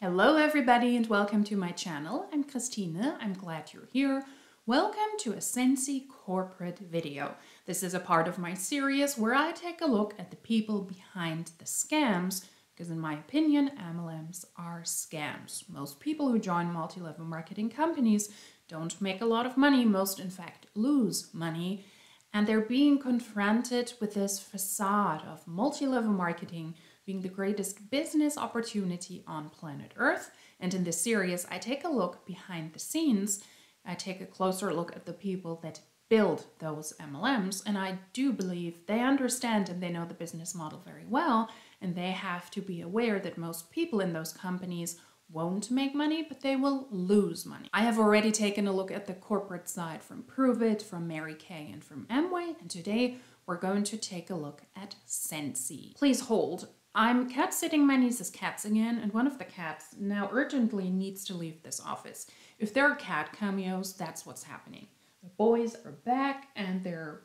Hello everybody and welcome to my channel. I'm Christine. I'm glad you're here. Welcome to a Scentsy Corporate video. This is a part of my series where I take a look at the people behind the scams, because in my opinion, MLMs are scams. Most people who join multi-level marketing companies don't make a lot of money. Most, in fact, lose money. And they're being confronted with this facade of multi-level marketing being the greatest business opportunity on planet Earth. And in this series, I take a look behind the scenes. I take a closer look at the people that build those MLMs. And I do believe they understand and they know the business model very well. And they have to be aware that most people in those companies won't make money, but they will lose money. I have already taken a look at the corporate side from Prove It, from Mary Kay, and from Amway. And today we're going to take a look at Scentsy. Please hold. I'm cat sitting my niece's cats again, and one of the cats now urgently needs to leave this office. If there are cat cameos, that's what's happening. The boys are back and they're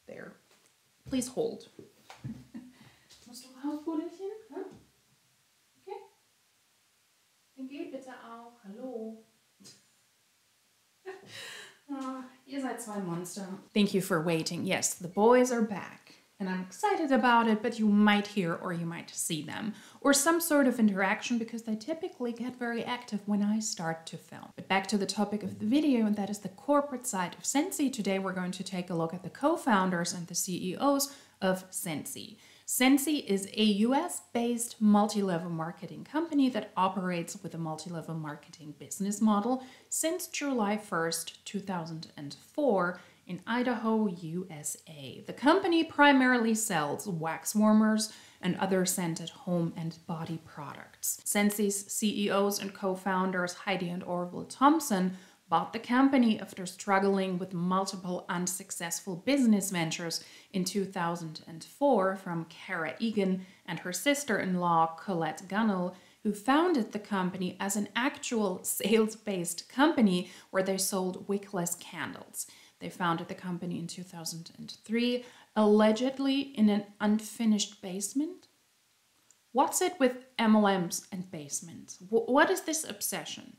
there. Please hold. Musst du raus, Pudelchen? Huh? Okay. Dann geh bitte auch. Hallo. Oh, ihr seid zwei Monster. Thank you for waiting. Yes, the boys are back. And I'm excited about it, but you might hear or you might see them, or some sort of interaction, because they typically get very active when I start to film. But back to the topic of the video, and that is the corporate side of Scentsy. Today we're going to take a look at the co-founders and the CEOs of Scentsy. Scentsy is a US-based multi-level marketing company that operates with a multi-level marketing business model since July 1st, 2004, in Idaho, USA. The company primarily sells wax warmers and other scented home and body products. Scentsy's CEOs and co-founders Heidi and Orville Thompson bought the company after struggling with multiple unsuccessful business ventures in 2004 from Kara Egan and her sister-in-law Colette Gunnell, who founded the company as an actual sales-based company where they sold wickless candles. They founded the company in 2003, allegedly in an unfinished basement. What's it with MLMs and basements? What is this obsession?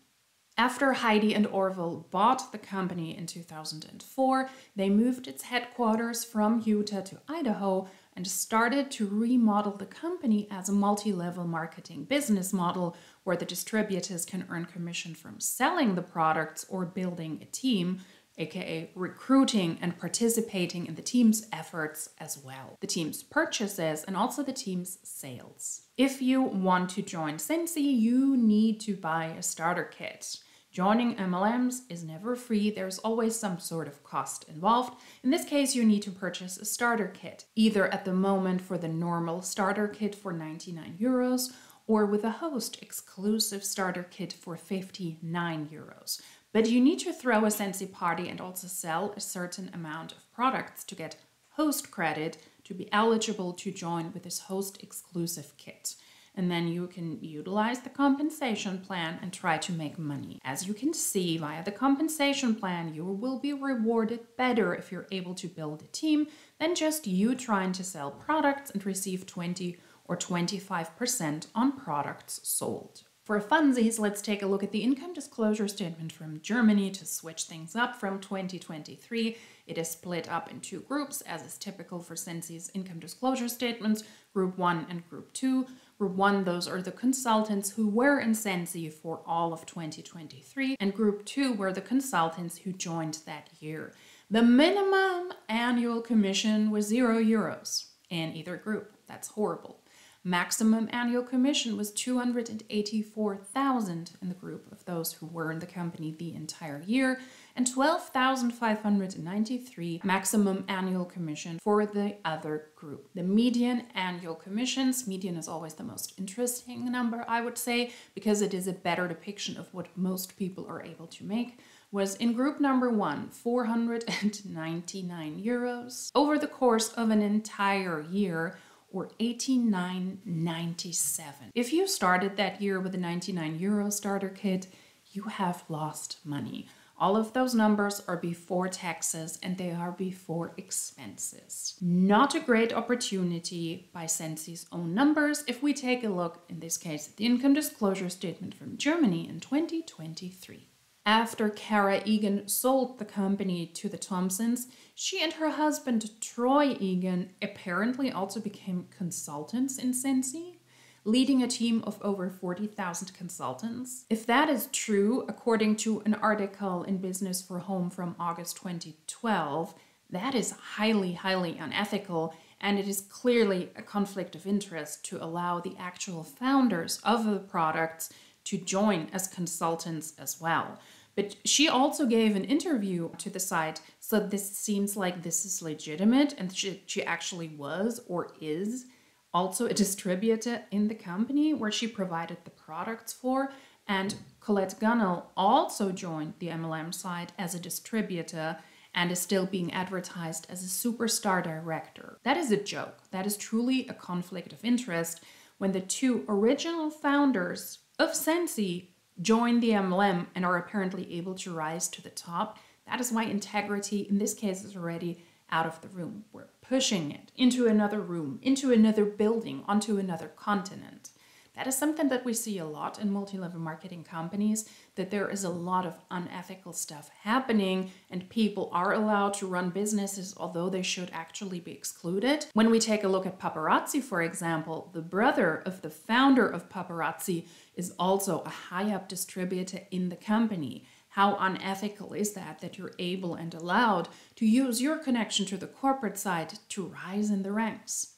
After Heidi and Orville bought the company in 2004, they moved its headquarters from Utah to Idaho and started to remodel the company as a multi-level marketing business model where the distributors can earn commission from selling the products or building a team, aka recruiting and participating in the team's efforts as well. The team's purchases and also the team's sales. If you want to join Scentsy, you need to buy a starter kit. Joining MLMs is never free. There's always some sort of cost involved. In this case, you need to purchase a starter kit, either at the moment for the normal starter kit for 99 euros or with a host exclusive starter kit for 59 euros. But you need to throw a Scentsy party and also sell a certain amount of products to get host credit to be eligible to join with this host exclusive kit. And then you can utilize the compensation plan and try to make money. As you can see, via the compensation plan, you will be rewarded better if you're able to build a team than just you trying to sell products and receive 20 or 25% on products sold. For funsies, let's take a look at the income disclosure statement from Germany to switch things up from 2023. It is split up in two groups, as is typical for Scentsy's income disclosure statements, Group 1 and Group 2. Group 1, those are the consultants who were in Scentsy for all of 2023, and Group 2 were the consultants who joined that year. The minimum annual commission was 0 euros in either group. That's horrible. Maximum annual commission was 284,000 in the group of those who were in the company the entire year, and 12,593 maximum annual commission for the other group. The median annual commissions, median is always the most interesting number, I would say, because it is a better depiction of what most people are able to make, was in group number 1, 499 euros over the course of an entire year, or 89.97. If you started that year with a 99 euro starter kit, you have lost money. All of those numbers are before taxes and they are before expenses. Not a great opportunity by Scentsy's own numbers if we take a look, in this case, at the income disclosure statement from Germany in 2023. After Kara Egan sold the company to the Thompsons, she and her husband Troy Egan apparently also became consultants in Scentsy, leading a team of over 40,000 consultants. If that is true, according to an article in Business for Home from August 2012, that is highly, highly unethical, and it is clearly a conflict of interest to allow the actual founders of the products to join as consultants as well. But she also gave an interview to the site, so this seems like this is legitimate, and she actually was or is also a distributor in the company where she provided the products for. And Colette Gunnell also joined the MLM site as a distributor and is still being advertised as a superstar director. That is a joke. That is truly a conflict of interest when the two original founders of Scentsy join the MLM and are apparently able to rise to the top. That is why integrity in this case is already out of the room. We're pushing it into another room, into another building, onto another continent. That is something that we see a lot in multi-level marketing companies, that there is a lot of unethical stuff happening and people are allowed to run businesses, although they should actually be excluded. When we take a look at Paparazzi, for example, the brother of the founder of Paparazzi is also a high-up distributor in the company. How unethical is that you're able and allowed to use your connection to the corporate side to rise in the ranks?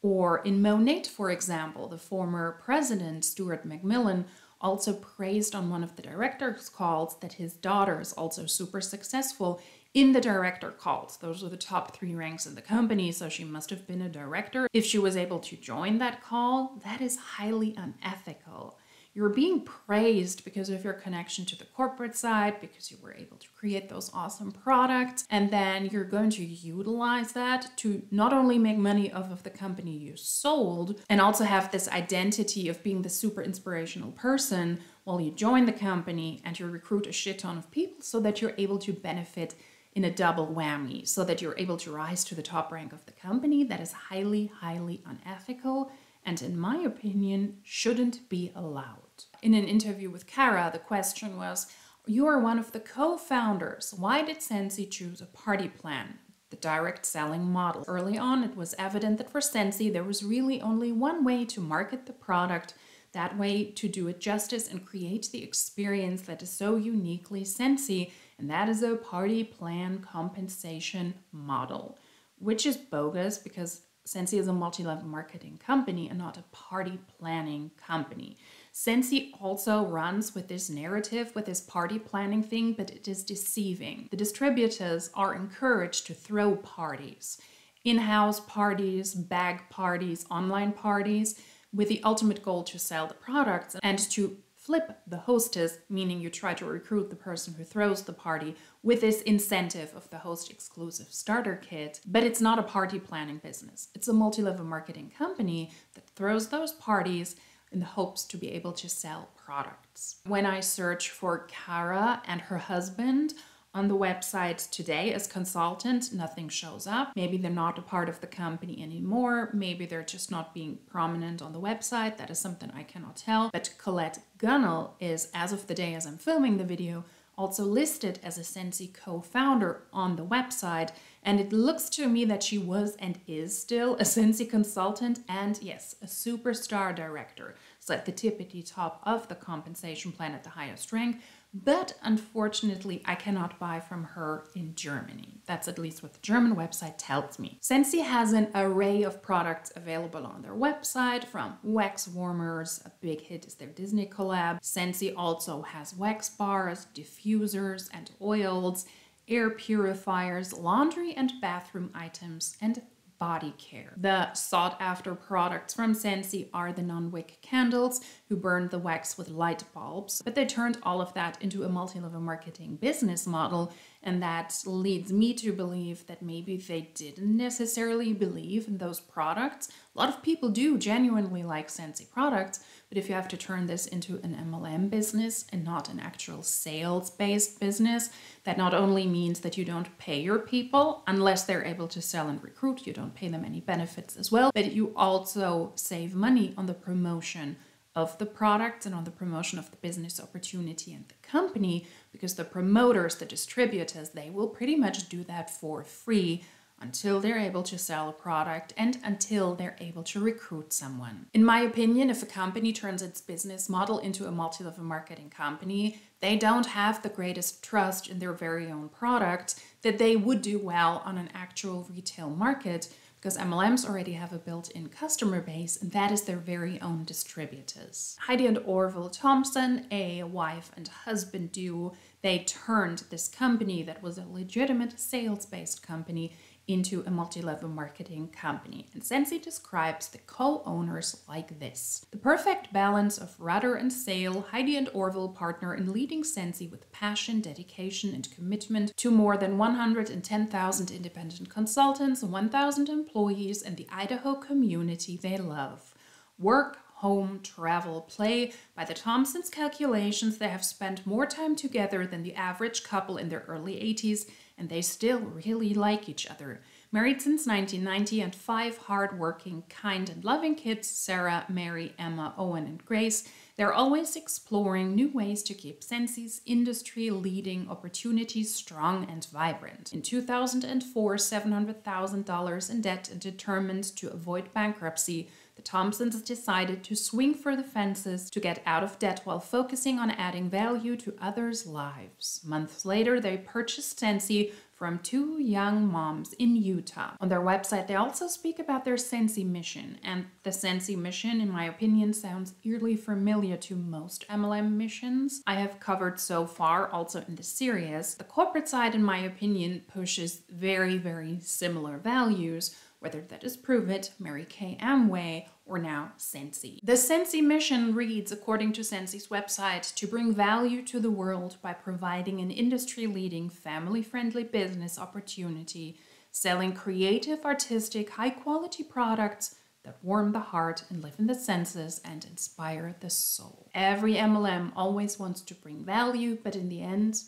Or in Monat, for example, the former president, Stuart McMillan, also praised on one of the director's calls that his daughter is also super successful in the director calls. Those are the top 3 ranks in the company, so she must have been a director. If she was able to join that call, that is highly unethical. You're being praised because of your connection to the corporate side, because you were able to create those awesome products, and then you're going to utilize that to not only make money off of the company you sold, and also have this identity of being the super inspirational person while you join the company and you recruit a shit ton of people so that you're able to benefit in a double whammy, so that you're able to rise to the top rank of the company. That is highly, highly unethical, and in my opinion, shouldn't be allowed. In an interview with Kara, the question was, you are one of the co-founders. Why did Scentsy choose a party plan, the direct selling model? Early on, it was evident that for Scentsy, there was really only one way to market the product, that way to do it justice and create the experience that is so uniquely Scentsy, and that is a party plan compensation model, which is bogus because Scentsy is a multi-level marketing company and not a party planning company. Scentsy also runs with this narrative, with this party planning thing, but it is deceiving. The distributors are encouraged to throw parties, in-house parties, bag parties, online parties, with the ultimate goal to sell the products and to flip the hostess, meaning you try to recruit the person who throws the party with this incentive of the host exclusive starter kit. But it's not a party planning business. It's a multi-level marketing company that throws those parties in the hopes to be able to sell products. When I search for Kara and her husband on the website today as consultant, nothing shows up. Maybe they're not a part of the company anymore. Maybe they're just not being prominent on the website. That is something I cannot tell. But Colette Gunnell is, as of the day as I'm filming the video, also listed as a Scentsy co-founder on the website. And it looks to me that she was and is still a Scentsy consultant and, yes, a superstar director. So at the tippity top of the compensation plan at the highest rank. But unfortunately, I cannot buy from her in Germany. That's at least what the German website tells me. Scentsy has an array of products available on their website, from wax warmers, a big hit is their Disney collab. Scentsy also has wax bars, diffusers and oils, air purifiers, laundry and bathroom items, and body care. The sought-after products from Scentsy are the non-wick candles, who burn the wax with light bulbs, but they turned all of that into a multi-level marketing business model And that leads me to believe that maybe they didn't necessarily believe in those products. A lot of people do genuinely like Scentsy products, but if you have to turn this into an MLM business and not an actual sales-based business, that not only means that you don't pay your people unless they're able to sell and recruit, you don't pay them any benefits as well, but you also save money on the promotion of the products and on the promotion of the business opportunity and the company, because the promoters, the distributors, they will pretty much do that for free until they're able to sell a product and until they're able to recruit someone. In my opinion, if a company turns its business model into a multi-level marketing company, they don't have the greatest trust in their very own product that they would do well on an actual retail market, because MLMs already have a built-in customer base, and that is their very own distributors. Heidi and Orville Thompson, a wife and husband duo, they turned this company that was a legitimate sales-based company into a multi-level marketing company. And Scentsy describes the co-owners like this: the perfect balance of rudder and sail, Heidi and Orville partner in leading Scentsy with passion, dedication, and commitment to more than 110,000 independent consultants, 1,000 employees, and the Idaho community they love. Work, home, travel, play. By the Thompsons' calculations, they have spent more time together than the average couple in their early 80s, and they still really like each other. Married since 1990 and 5 hard-working, kind and loving kids, Sarah, Mary, Emma, Owen, and Grace. They're always exploring new ways to keep Scentsy's industry-leading opportunities strong and vibrant. In 2004, $700,000 in debt and determined to avoid bankruptcy, the Thompsons decided to swing for the fences to get out of debt while focusing on adding value to others' lives. Months later, they purchased Scentsy from 2 young moms in Utah. On their website, they also speak about their Scentsy mission, and the Scentsy mission, in my opinion, sounds eerily familiar to most MLM missions I have covered so far, also in the series. The corporate side, in my opinion, pushes very, very similar values, whether that is Prove It, Mary Kay Amway, or now Scentsy. The Scentsy mission reads, according to Scentsy's website, to bring value to the world by providing an industry-leading, family-friendly business opportunity, selling creative, artistic, high-quality products that warm the heart and live in the senses and inspire the soul. Every MLM always wants to bring value, but in the end,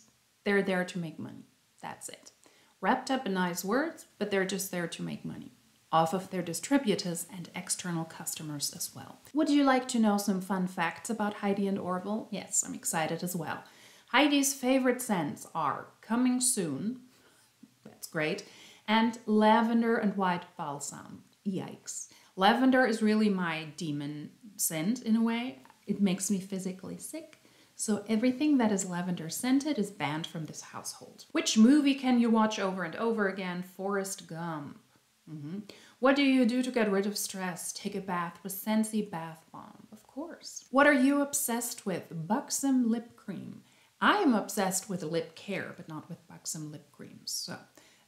they're there to make money. That's it. Wrapped up in nice words, but they're just there to make money off of their distributors and external customers as well. Would you like to know some fun facts about Heidi and Orville? Yes, I'm excited as well. Heidi's favorite scents are Coming Soon, that's great, and Lavender and White Balsam. Yikes. Lavender is really my demon scent in a way. It makes me physically sick. So everything that is lavender scented is banned from this household. Which movie can you watch over and over again? Forrest Gump. What do you do to get rid of stress? Take a bath with Scentsy Bath Bomb, of course. What are you obsessed with? Buxom lip cream. I am obsessed with lip care, but not with buxom lip creams. So,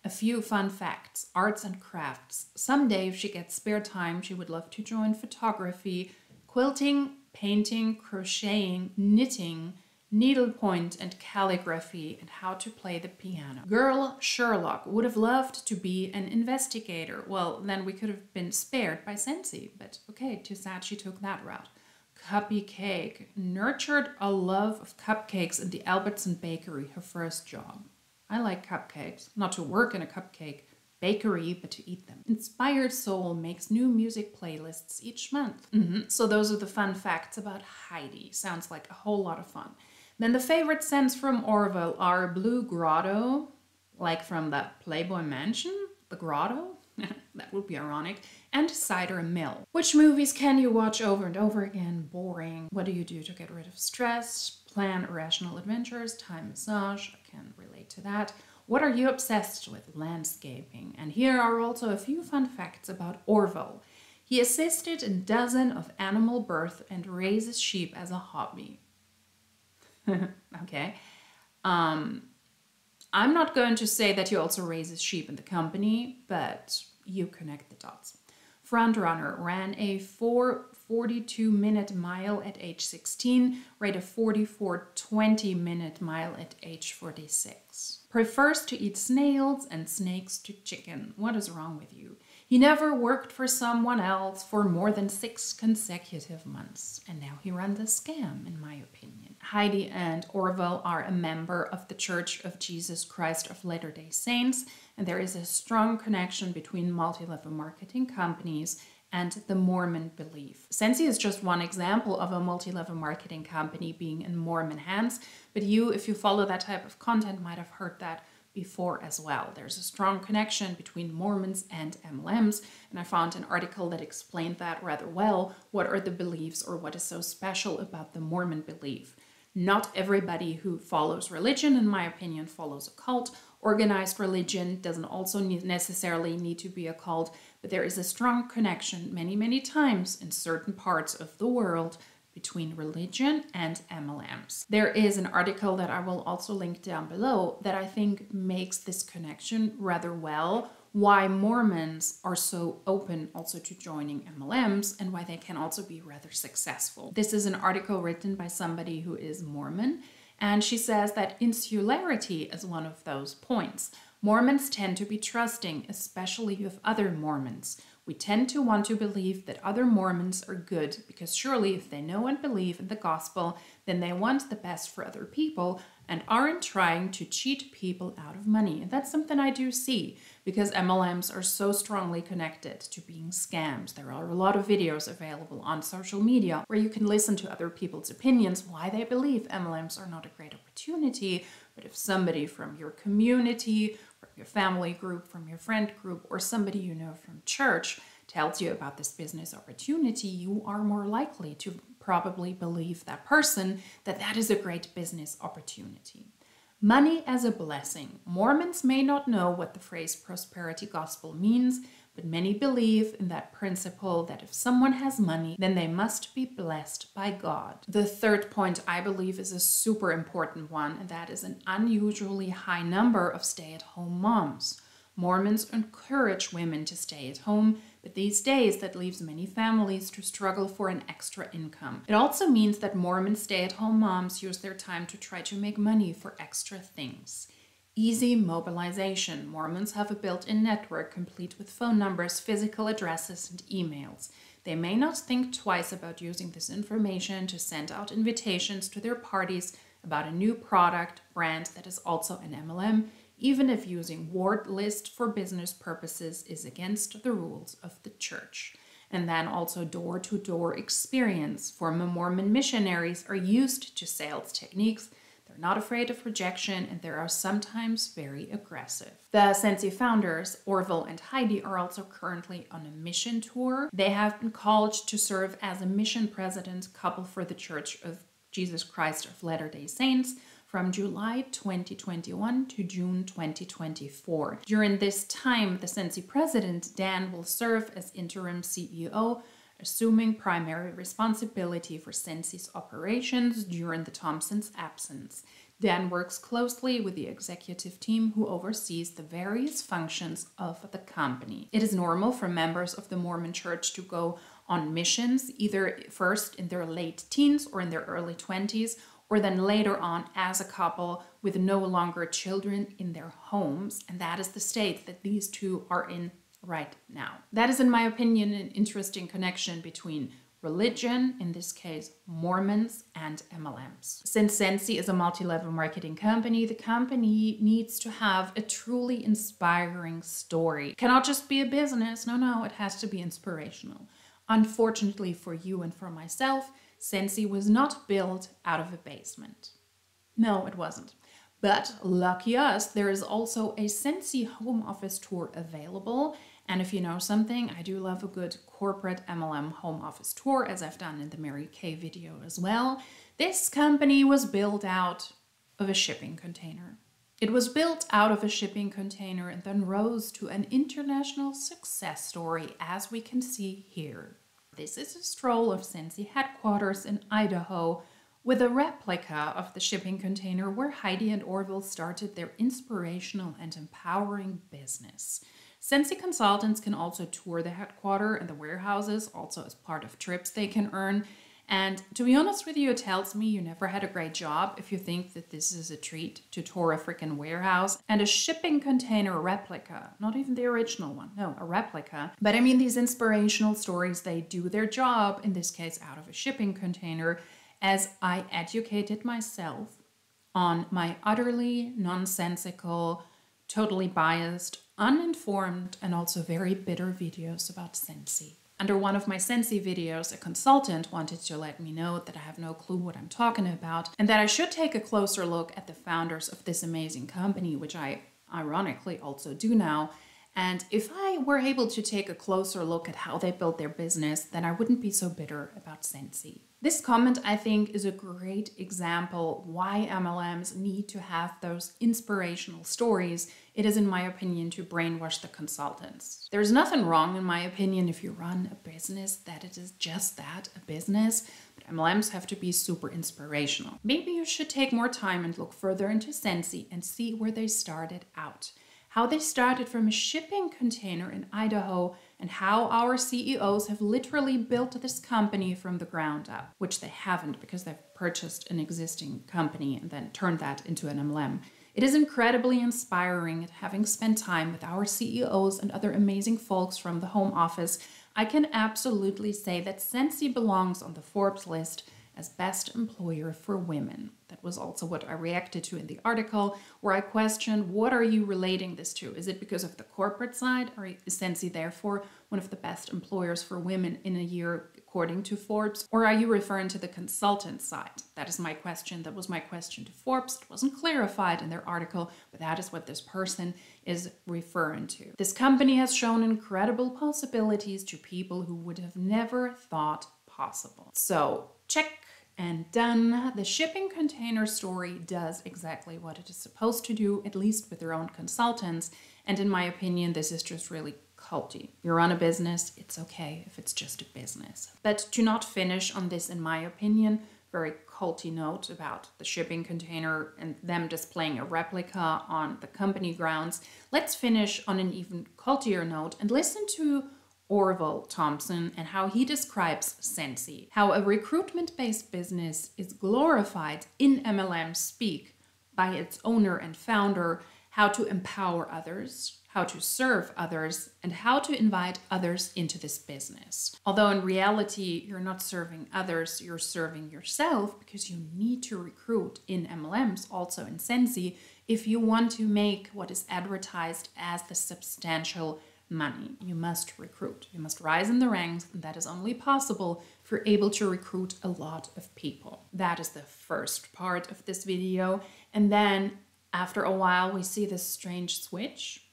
a few fun facts. Arts and crafts. Someday, if she gets spare time, she would love to join photography, quilting, painting, crocheting, knitting, needlepoint and calligraphy, and how to play the piano. Girl Sherlock would have loved to be an investigator. Well, then we could have been spared by Scentsy, but okay, too sad she took that route. Cuppy Cake nurtured a love of cupcakes in the Albertson Bakery, her first job. I like cupcakes, not to work in a cupcake bakery, but to eat them. Inspired Soul makes new music playlists each month. So those are the fun facts about Heidi. Sounds like a whole lot of fun. Then the favorite scents from Orville are Blue Grotto, like from that Playboy Mansion, the grotto. That would be ironic. And Cider Mill. Which movies can you watch over and over again? Boring. What do you do to get rid of stress? Plan irrational adventures, Thai massage. I can relate to that. What are you obsessed with? Landscaping. And here are also a few fun facts about Orville. He assisted in dozens of animal birth and raises sheep as a hobby. Okay. I'm not going to say that he also raises sheep in the company, but you connect the dots. Frontrunner ran a 4:42-minute mile at age 16, ran a 44:20-minute mile at age 46. prefers to eat snails and snakes to chicken. What is wrong with you? He never worked for someone else for more than 6 consecutive months. And now he runs a scam, in my opinion. Heidi and Orville are a member of the Church of Jesus Christ of Latter-day Saints, and there is a strong connection between multi-level marketing companies and the Mormon belief. Scentsy is just one example of a multi-level marketing company being in Mormon hands, but you, if you follow that type of content, might have heard that before as well. There's a strong connection between Mormons and MLMs, and I found an article that explained that rather well. What are the beliefs, or what is so special about the Mormon belief? Not everybody who follows religion, in my opinion, follows a cult. Organized religion doesn't also necessarily need to be a cult, but there is a strong connection many times in certain parts of the world between religion and MLMs. There is an article that I will also link down below that I think makes this connection rather well, why Mormons are so open also to joining MLMs and why they can also be rather successful. This is an article written by somebody who is Mormon, and she says that insularity is one of those points. Mormons tend to be trusting, especially with other Mormons. We tend to want to believe that other Mormons are good because surely if they know and believe in the gospel, then they want the best for other people and aren't trying to cheat people out of money. And that's something I do see because MLMs are so strongly connected to being scams. There are a lot of videos available on social media where you can listen to other people's opinions, why they believe MLMs are not a great opportunity. But if somebody from your community, from your family group, from your friend group, or somebody you know from church tells you about this business opportunity, you are more likely to probably believe that person that that is a great business opportunity. Money as a blessing. Mormons may not know what the phrase prosperity gospel means, but many believe in that principle that if someone has money, then they must be blessed by God. The third point I believe is a super important one, and that is an unusually high number of stay-at-home moms. Mormons encourage women to stay at home, but these days that leaves many families to struggle for an extra income. It also means that Mormon stay-at-home moms use their time to try to make money for extra things. Easy mobilization. Mormons have a built-in network complete with phone numbers, physical addresses, and emails. They may not think twice about using this information to send out invitations to their parties about a new product, brand that is also an MLM, even if using ward list for business purposes is against the rules of the church. And then also door-to-door experience. Former Mormon missionaries are used to sales techniques. They're not afraid of rejection, and they are sometimes very aggressive. The Scentsy founders, Orville and Heidi, are also currently on a mission tour. They have been called to serve as a mission president couple for the Church of Jesus Christ of Latter-day Saints from July 2021 to June 2024. During this time, the Scentsy president, Dan, will serve as interim CEO, assuming primary responsibility for Scentsy's operations during the Thompsons' absence. Dan works closely with the executive team who oversees the various functions of the company. It is normal for members of the Mormon Church to go on missions, either first in their late teens or in their early 20s, or then later on as a couple with no longer children in their homes. And that is the state that these two are in right now. That is, in my opinion, an interesting connection between religion, in this case Mormons, and MLMs. Since Scentsy is a multi-level marketing company, the company needs to have a truly inspiring story. It cannot just be a business, no, it has to be inspirational. Unfortunately for you and for myself, Scentsy was not built out of a basement. No, it wasn't. But lucky us, there is also a Scentsy home office tour available. And if you know something, I do love a good corporate MLM home office tour, as I've done in the Mary Kay video as well. This company was built out of a shipping container. It was built out of a shipping container and then rose to an international success story, as we can see here. This is a stroll of Scentsy headquarters in Idaho, with a replica of the shipping container where Heidi and Orville started their inspirational and empowering business. Scentsy consultants can also tour the headquarters and the warehouses, also as part of trips they can earn. And to be honest with you, it tells me you never had a great job if you think that this is a treat to tour a freaking warehouse and a shipping container replica. Not even the original one, no, a replica. But I mean, these inspirational stories, they do their job, in this case out of a shipping container, as I educated myself on my utterly nonsensical, totally biased, uninformed, and also very bitter videos about Scentsy. Under one of my Scentsy videos, a consultant wanted to let me know that I have no clue what I'm talking about and that I should take a closer look at the founders of this amazing company, which I ironically also do now. And if I were able to take a closer look at how they built their business, then I wouldn't be so bitter about Scentsy. This comment, I think, is a great example why MLMs need to have those inspirational stories. It is, in my opinion, to brainwash the consultants. There's nothing wrong, in my opinion, if you run a business, that it is just that, a business. But MLMs have to be super inspirational. Maybe you should take more time and look further into Scentsy and see where they started out. How they started from a shipping container in Idaho, and how our CEOs have literally built this company from the ground up, which they haven't because they've purchased an existing company and then turned that into an MLM. It is incredibly inspiring, and having spent time with our CEOs and other amazing folks from the home office, I can absolutely say that Scentsy belongs on the Forbes list as best employer for women. That was also what I reacted to in the article, where I questioned, what are you relating this to? Is it because of the corporate side, or is Scentsy therefore one of the best employers for women in a year according to Forbes? Or are you referring to the consultant side? That is my question. That was my question to Forbes. It wasn't clarified in their article, but that is what this person is referring to. This company has shown incredible possibilities to people who would have never thought possible. So, check and done. The shipping container story does exactly what it is supposed to do, at least with their own consultants. And in my opinion, this is just really culty. You run a business, it's okay if it's just a business. But to not finish on this, in my opinion, very culty note about the shipping container and them displaying a replica on the company grounds, let's finish on an even cultier note and listen to Orville Thompson and how he describes Scentsy, how a recruitment-based business is glorified in MLM speak by its owner and founder, how to empower others, how to serve others, and how to invite others into this business. Although in reality, you're not serving others, you're serving yourself, because you need to recruit in MLMs, also in Scentsy, if you want to make what is advertised as the substantial money. You must recruit. You must rise in the ranks, and that is only possible if you're able to recruit a lot of people. That is the first part of this video. And then after a while, we see this strange switch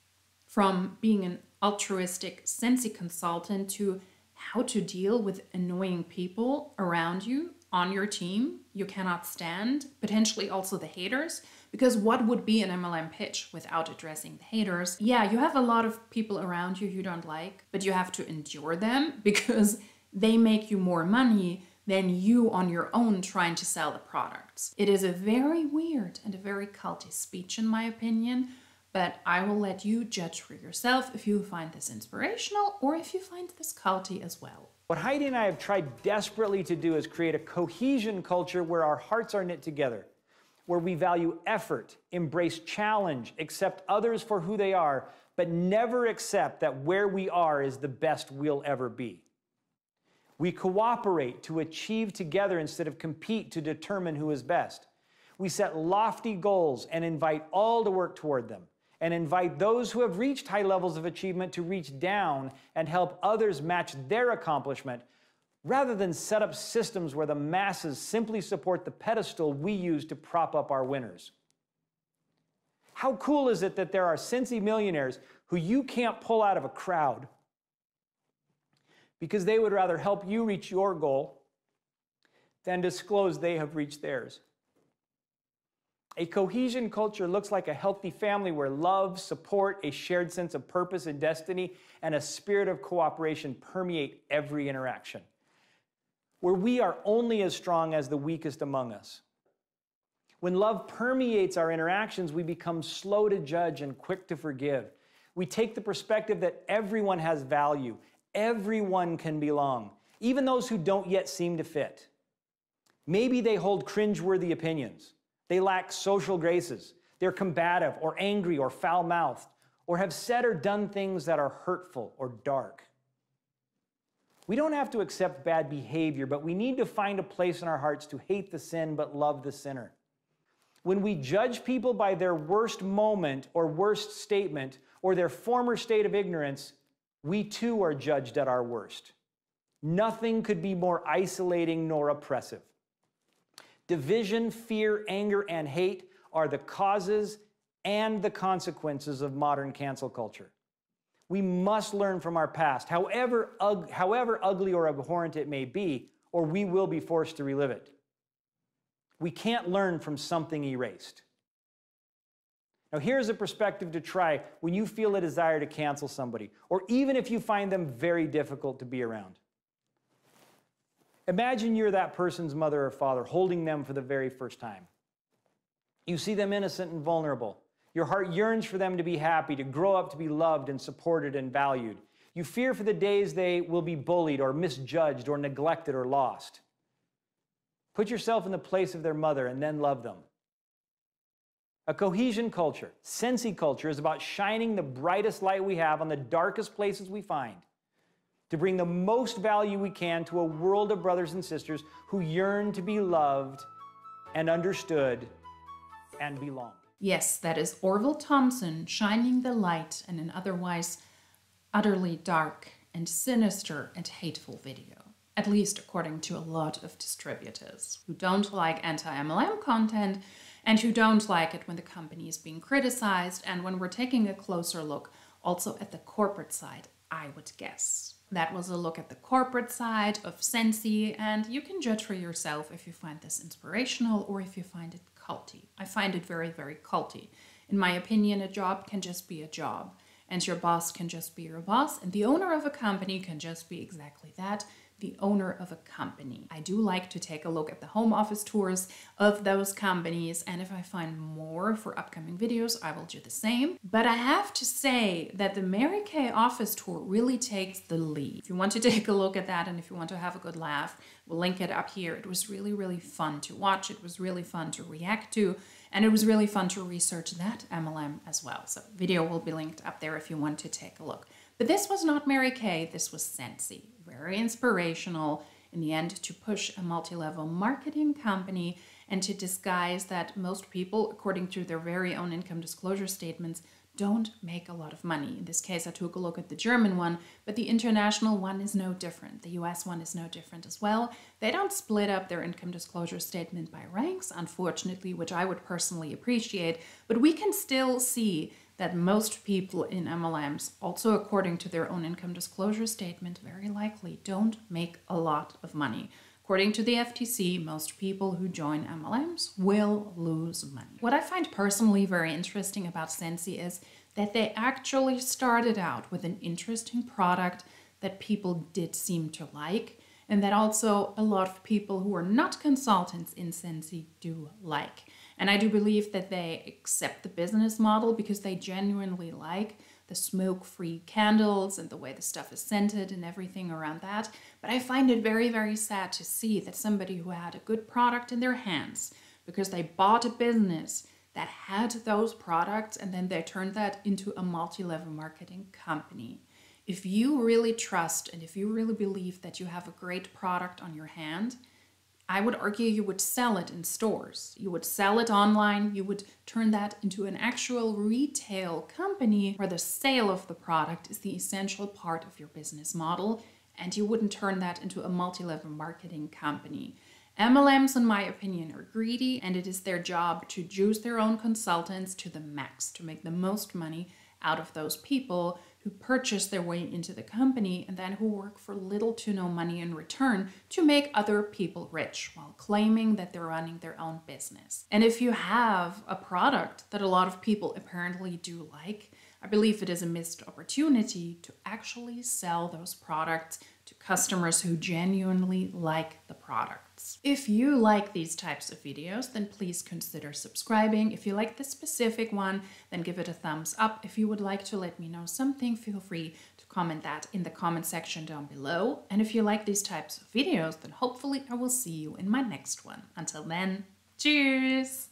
from being an altruistic Scentsy consultant to how to deal with annoying people around you on your team you cannot stand, potentially also the haters, because what would be an MLM pitch without addressing the haters? Yeah, you have a lot of people around you don't like, but you have to endure them because they make you more money than you on your own trying to sell the products. It is a very weird and a very culty speech in my opinion, but I will let you judge for yourself if you find this inspirational or if you find this culty as well. What Heidi and I have tried desperately to do is create a cohesion culture where our hearts are knit together, where we value effort, embrace challenge, accept others for who they are, but never accept that where we are is the best we'll ever be. We cooperate to achieve together instead of compete to determine who is best. We set lofty goals and invite all to work toward them, and invite those who have reached high levels of achievement to reach down and help others match their accomplishment, rather than set up systems where the masses simply support the pedestal we use to prop up our winners. How cool is it that there are Scentsy millionaires who you can't pull out of a crowd because they would rather help you reach your goal than disclose they have reached theirs? A cohesion culture looks like a healthy family where love, support, a shared sense of purpose and destiny, and a spirit of cooperation permeate every interaction, where we are only as strong as the weakest among us. When love permeates our interactions, we become slow to judge and quick to forgive. We take the perspective that everyone has value, everyone can belong, even those who don't yet seem to fit. Maybe they hold cringeworthy opinions. They lack social graces. They're combative or angry or foul-mouthed, or have said or done things that are hurtful or dark. We don't have to accept bad behavior, but we need to find a place in our hearts to hate the sin but love the sinner. When we judge people by their worst moment or worst statement or their former state of ignorance, we too are judged at our worst. Nothing could be more isolating nor oppressive. Division, fear, anger, and hate are the causes and the consequences of modern cancel culture. We must learn from our past, however ugly or abhorrent it may be, or we will be forced to relive it. We can't learn from something erased. Now, here's a perspective to try when you feel a desire to cancel somebody, or even if you find them very difficult to be around. Imagine you're that person's mother or father, holding them for the very first time. You see them innocent and vulnerable. Your heart yearns for them to be happy, to grow up to be loved and supported and valued. You fear for the days they will be bullied or misjudged or neglected or lost. Put yourself in the place of their mother and then love them. A cohesion culture, Scentsy culture, is about shining the brightest light we have on the darkest places we find, to bring the most value we can to a world of brothers and sisters who yearn to be loved and understood and belong. Yes, that is Orville Thompson shining the light in an otherwise utterly dark and sinister and hateful video. At least according to a lot of distributors who don't like anti-MLM content and who don't like it when the company is being criticized and when we're taking a closer look also at the corporate side, I would guess. That was a look at the corporate side of Scentsy, and you can judge for yourself if you find this inspirational or if you find it culty. I find it very, very culty. In my opinion, a job can just be a job, and your boss can just be your boss, and the owner of a company can just be exactly that, the owner of a company. I do like to take a look at the home office tours of those companies, and if I find more for upcoming videos, I will do the same. But I have to say that the Mary Kay office tour really takes the lead. If you want to take a look at that and if you want to have a good laugh, we'll link it up here. It was really, really fun to watch. It was really fun to react to, and it was really fun to research that MLM as well. So video will be linked up there if you want to take a look. But this was not Mary Kay, this was Scentsy. Very inspirational in the end to push a multi-level marketing company and to disguise that most people, according to their very own income disclosure statements, don't make a lot of money. In this case, I took a look at the German one, but the international one is no different. The US one is no different as well. They don't split up their income disclosure statement by ranks, unfortunately, which I would personally appreciate, but we can still see that most people in MLMs, also according to their own income disclosure statement, very likely don't make a lot of money. According to the FTC, most people who join MLMs will lose money. What I find personally very interesting about Scentsy is that they actually started out with an interesting product that people did seem to like, and that also a lot of people who are not consultants in Scentsy do like. And I do believe that they accept the business model because they genuinely like the smoke-free candles and the way the stuff is scented and everything around that. But I find it very, very sad to see that somebody who had a good product in their hands because they bought a business that had those products and then they turned that into a multi-level marketing company. If you really trust and if you really believe that you have a great product on your hand, I would argue you would sell it in stores. You would sell it online. You would turn that into an actual retail company where the sale of the product is the essential part of your business model, and you wouldn't turn that into a multi-level marketing company. MLMs, in my opinion, are greedy, and it is their job to juice their own consultants to the max, to make the most money out of those people who purchase their way into the company and then who work for little to no money in return to make other people rich while claiming that they're running their own business. And if you have a product that a lot of people apparently do like, I believe it is a missed opportunity to actually sell those products to customers who genuinely like the products. If you like these types of videos, then please consider subscribing. If you like this specific one, then give it a thumbs up. If you would like to let me know something, feel free to comment that in the comment section down below. And if you like these types of videos, then hopefully I will see you in my next one. Until then, cheers!